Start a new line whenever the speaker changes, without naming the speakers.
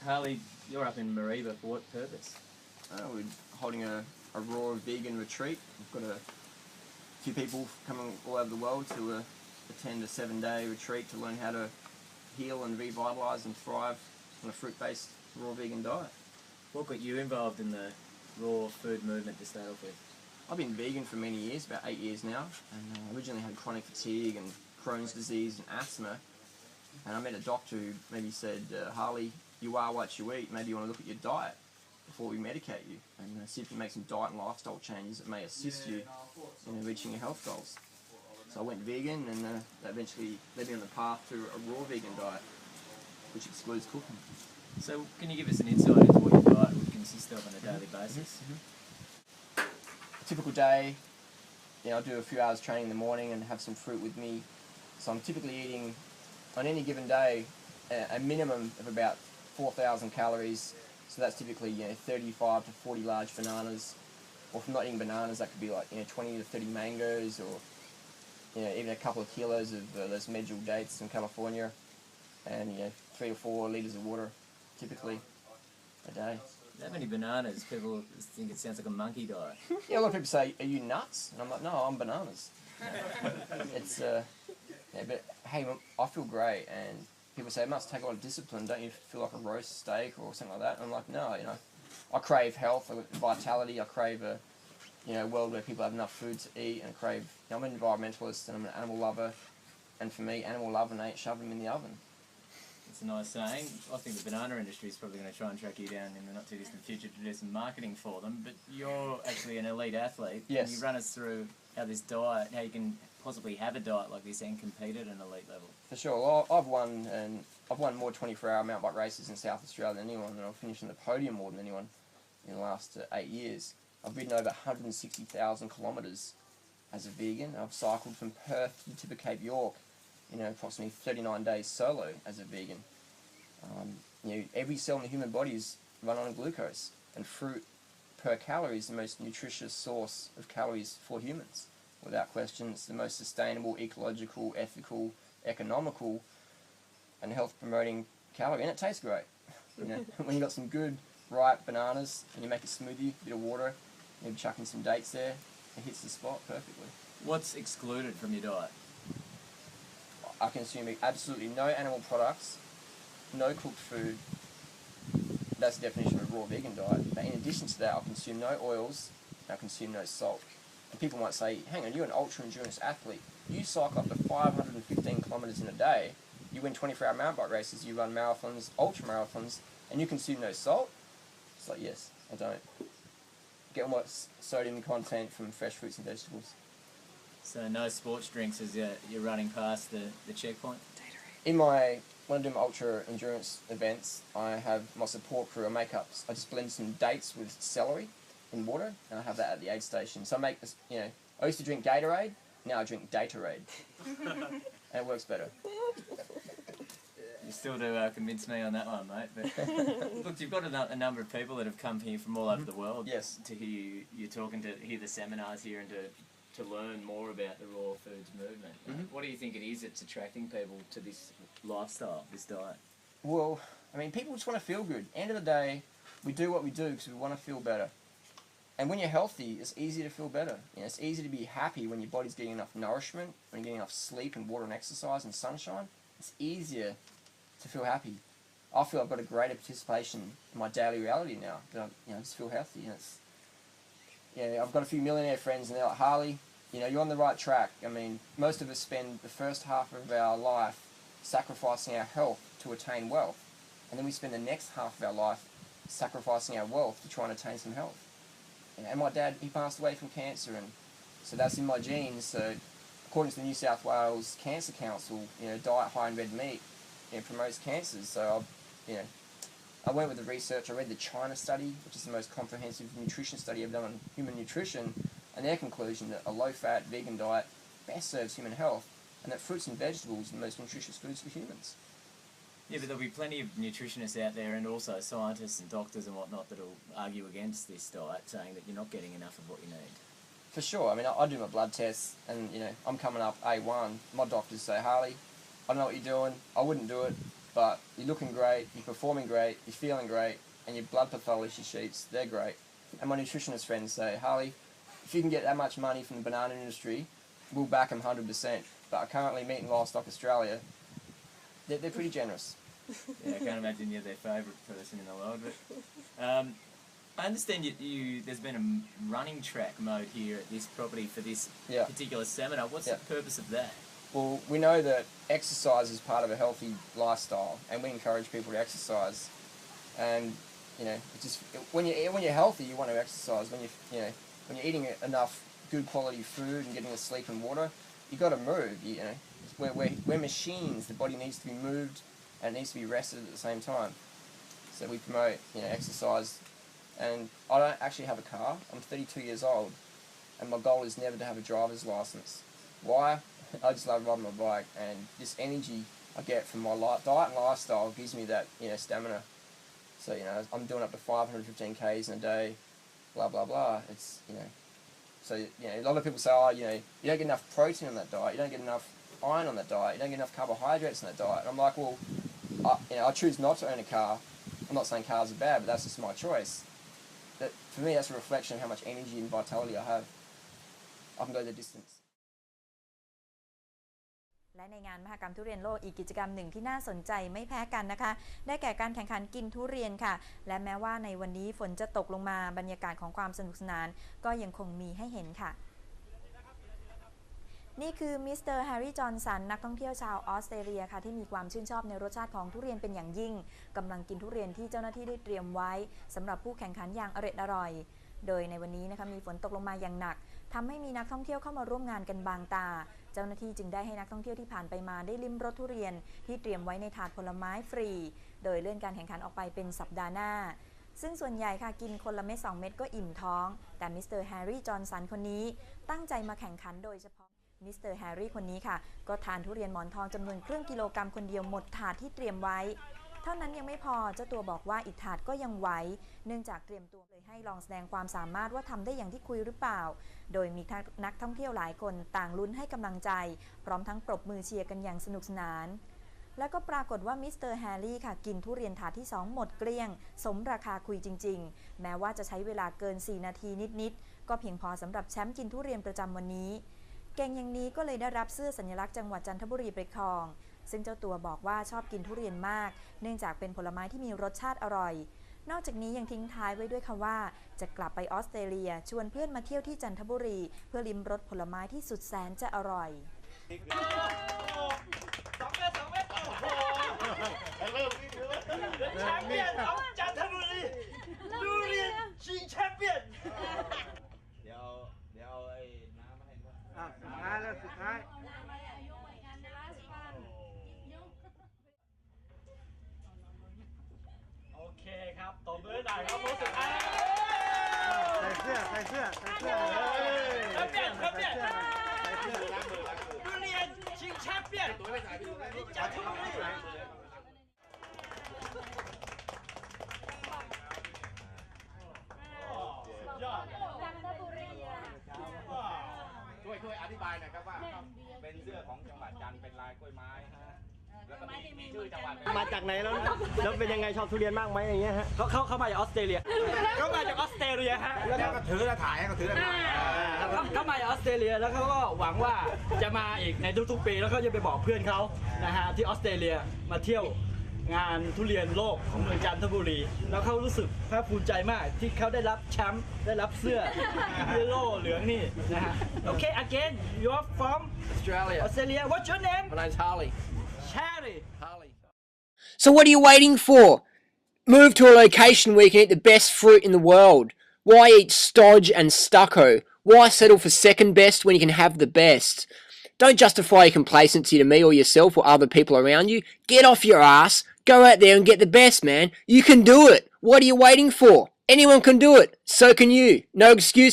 Harley, you're up in Mariba for what purpose?
We're holding a raw vegan retreat. We've got a few people coming all over the world to attend a 7-day retreat to learn how to heal and revitalise and thrive on a fruit-based raw vegan diet.
What got you involved in the raw food movement to start off with?
I've been vegan for many years, about 8 years now, and I originally had chronic fatigue and Crohn's disease and asthma, and I met a doctor who maybe said, Harley, you are what you eat, maybe you want to look at your diet before we medicate you, and see if you make some diet and lifestyle changes that may assist you in reaching your health goals. So I went vegan, and that eventually led me on the path to a raw vegan diet, which excludes cooking.
So can you give us an insight into what your diet would consist of on a daily basis?
A typical day, I'll do a few hours training in the morning and have some fruit with me. So I'm typically eating, on any given day, a minimum of about 4,000 calories. So that's typically 35 to 40 large bananas, or if I'm not eating bananas, that could be like 20 to 30 mangoes, or even a couple of kilos of those medjool dates in California, and 3 or 4 litres of water, typically a day.
That many bananas, people think it sounds like a monkey diet.
Yeah, a lot of people say, "Are you nuts?" And I'm like, "No, I'm bananas." It's but hey, I feel great, and people say it must take a lot of discipline. Don't you feel like a roast steak or something like that? And I'm like, no, I crave health, vitality. I crave a world where people have enough food to eat, and I crave. I'm an environmentalist and I'm an animal lover, and for me, animal love and ain't shoving them in the oven.
It's a nice saying. I think the banana industry is probably going to try and track you down in the not too distant future to do some marketing for them. But you're actually an elite athlete.
Yes.
Can you run us through how this diet, how you can possibly have a diet like this and compete at an elite level?
For sure. Well, I've won more 24-hour mountain bike races in South Australia than anyone, and I've finished on the podium more than anyone in the last 8 years. I've ridden over 160,000 kilometres as a vegan. I've cycled from Perth to the tip of Cape York, approximately 39 days solo as a vegan. Every cell in the human body is run on glucose, and fruit per calorie is the most nutritious source of calories for humans. Without question, it's the most sustainable, ecological, ethical, economical, and health-promoting calorie, and it tastes great. When you got some good, ripe bananas, and you make a smoothie, a bit of water, maybe chuck in some dates there, it hits the spot perfectly.
What's excluded from your diet?
I consume absolutely no animal products, no cooked food. That's the definition of a raw vegan diet. But in addition to that, I consume no oils, and I consume no salt. And people might say, hang on, you're an ultra-endurance athlete. You cycle up to 515 kilometres in a day. You win 24-hour mountain bike races, you run marathons, ultra-marathons, and you consume no salt? It's like, yes, I don't. Get all my sodium content from fresh fruits and vegetables.
So no sports drinks as you're running past the checkpoint?
When I do my ultra endurance events, I have my support crew. I just blend some dates with celery in water, and I have that at the aid station. So I make this, I used to drink Gatorade, now I drink Datorade. And it works better.
You still do convince me on that one, mate. But look, you've got a number of people that have come here from all over the world.
Yes.
To hear you talking, to hear the seminars here, and to learn more about the raw foods movement. What do you think it is that's attracting people to this lifestyle, this diet?
Well, people just want to feel good. End of the day, we do what we do because we want to feel better. And when you're healthy, it's easy to feel better. It's easy to be happy when your body's getting enough nourishment, when you're getting enough sleep and water and exercise and sunshine. It's easier to feel happy. I feel I've got a greater participation in my daily reality now. That I just feel healthy. And I've got a few millionaire friends, and they're like, Harley, you're on the right track. Most of us spend the first half of our life sacrificing our health to attain wealth, and then we spend the next half of our life sacrificing our wealth to try and attain some health. And my dad, he passed away from cancer, and so that's in my genes. So according to the New South Wales Cancer Council, diet high in red meat promotes cancers. So I went with the research. I read the China study, which is the most comprehensive nutrition study ever done on human nutrition, and their conclusion that a low-fat vegan diet best serves human health, and that fruits and vegetables are the most nutritious foods for humans.
Yeah, but there'll be plenty of nutritionists out there, and also scientists and doctors and whatnot, that'll argue against this diet, saying that you're not getting enough of what you need.
For sure. I do my blood tests, and I'm coming up A1. My doctors say, Harley, I don't know what you're doing. I wouldn't do it. but you're looking great, you're performing great, you're feeling great, and your blood pathology sheets, they're great. And my nutritionist friends say, Harley, if you can get that much money from the banana industry, we'll back them 100%. But currently, Meat and Livestock Australia, they're pretty generous.
Yeah, I can't imagine you're their favourite person in the world. But I understand there's been a running track mode here at this property for this particular seminar. What's the purpose of that?
Well, we know that exercise is part of a healthy lifestyle, and we encourage people to exercise. And it's just when you're healthy, you want to exercise. When you're eating enough good quality food and getting the sleep and water, you got to move. We're machines. The body needs to be moved and it needs to be rested at the same time. So we promote exercise. And I don't actually have a car. I'm 32 years old, and my goal is never to have a driver's license. Why? I just love riding my bike, and this energy I get from my diet and lifestyle gives me that stamina. So I'm doing up to 515 k's in a day, blah blah blah. It's so a lot of people say, oh, you don't get enough protein on that diet, you don't get enough iron on that diet, you don't get enough carbohydrates on that diet. And I'm like, well, I choose not to own a car. I'm not saying cars are bad, but that's just my choice. That for me, that's a reflection of how much energy and vitality I have. I can go the distance.
และในงานมหกรรมทุเรียนโลกอีกกิจกรรมหนึ่งที่น่าสนใจไม่แพ้กันนะคะได้แก่การแข่งขันกินทุเรียนค่ะและแม้ว่าในวันนี้ฝนจะตกลงมาบรรยากาศของความสนุกสนานก็ยังคงมีให้เห็นค่ะนี่คือมิสเตอร์แฮร์รี่จอห์นสันนักท่องเที่ยวชาวออสเตรเลียค่ะที่มีความชื่นชอบในรสชาติของทุเรียนเป็นอย่างยิ่งกำลังกินทุเรียนที่เจ้าหน้าที่ได้เตรียมไว้สำหรับผู้แข่งขันอย่างอร่อยโดยในวันนี้นะคะมีฝนตกลงมาอย่างหนักทำให้มีนักท่องเที่ยวเข้ามาร่วมงานกันบางตาเจ้าหน้าที่จึงได้ให้นักท่องเที่ยวที่ผ่านไปมาได้ลิ้มรสทุเรียนที่เตรียมไว้ในถาดผลไม้ฟรีโดยเลื่อนการแข่งขันออกไปเป็นสัปดาห์หน้าซึ่งส่วนใหญ่ค่ะกินคนละเม็ด2 เม็ดก็อิ่มท้องแต่มิสเตอร์แฮร์รี่จอห์นสันคนนี้ตั้งใจมาแข่งขันโดยเฉพาะมิสเตอร์แฮร์รี่คนนี้ค่ะก็ทานทุเรียนหมอนทองจำนวนครึ่งกิโลกรัมคนเดียวหมดถาดที่เตรียมไว้เท่านั้นยังไม่พอเจ้าตัวบอกว่าอีกถาดก็ยังไหวเนื่องจากเตรียมตัวเลยให้ลองแสดงความสามารถว่าทำได้อย่างที่คุยหรือเปล่าโดยมีนักท่องเที่ยวหลายคนต่างลุ้นให้กำลังใจพร้อมทั้งปรบมือเชียร์กันอย่างสนุกสนานแล้วก็ปรากฏว่ามิสเตอร์แฮร์รี่ค่ะกินทุเรียนถาดที่2หมดเกลี้ยงสมราคาคุยจริงๆแม้ว่าจะใช้เวลาเกิน4 นาทีนิดๆก็เพียงพอสำหรับแชมป์กินทุเรียนประจำวันนี้เก่งอย่างนี้ก็เลยได้รับเสื้อสัญลักษณ์จังหวัดจันทบุรีไปครองซึ่งเจ้าตัวบอกว่าชอบกินทุเรียนมากเนื่องจากเป็นผลไม้ที่มีรสชาติอร่อยนอกจากนี้ยังทิ้งท้ายไว้ด้วยคำว่าจะกลับไปออสเตรเลียชวนเพื่อนมาเที่ยวที่จันทบุรีเพื่อลิ้มรสผลไม้ที่สุดแสนจะอร่อย
2 เมตรโอ้โหแชมเปี้ยนของจันทบุรีทุเรียนชิงแชมเปี้ยนเดี๋ยวไอ้น้ำมาให้ด้วยสุดท้ายโอเคครับตบมือหน่อยครับสุดท้ายใส่เสื้อแชมเปี้ยนทุเรียนชิงแชมเปี้ยนจันทบุรี
ช่วยอธิบายหน่อยครับว่าเป็นเสื้อของจังหวัดจันทร์เป็นลายกล้วยไม้แล้วก็มีชื่อจังหวัด
มาจากไหนแล้วเป็นยังไงชอบทุเรียนมากไหมอย่างเงี้ยฮะเขามาจากออสเตรเลียเขามาจากออสเตรเลียฮะ
แล้วก็ถือแล้วถ่ายให้เขาถือแล้วถ่าย
เขามาจากออสเตรเลียแล้วเขาก็หวังว่าจะมาอีกในทุกๆปีแล้วเขาจะไปบอกเพื่อนเขานะฮะที่ออสเตรเลียมาเที่ยวงานทุเรียนโลกของเมืองจันทบุรีแล้วเขารู้สึกภาคภูมิใจมากที่เขาได้รับแชมป์ได้รับเสื้อเยลโล่เหลืองนี่นะฮะโอเค again you are from Australia what's your name
My name's Harley.
Harley
So what are you waiting for? Move to a location where you can eat the best fruit in the world. Why eat stodge and stucco? Why settle for second best when you can have the best? Don't justify your complacency to me or yourself or other people around you. Get off your ass. Go out there and get the best, man. You can do it. What are you waiting for? Anyone can do it. So can you. No excuse.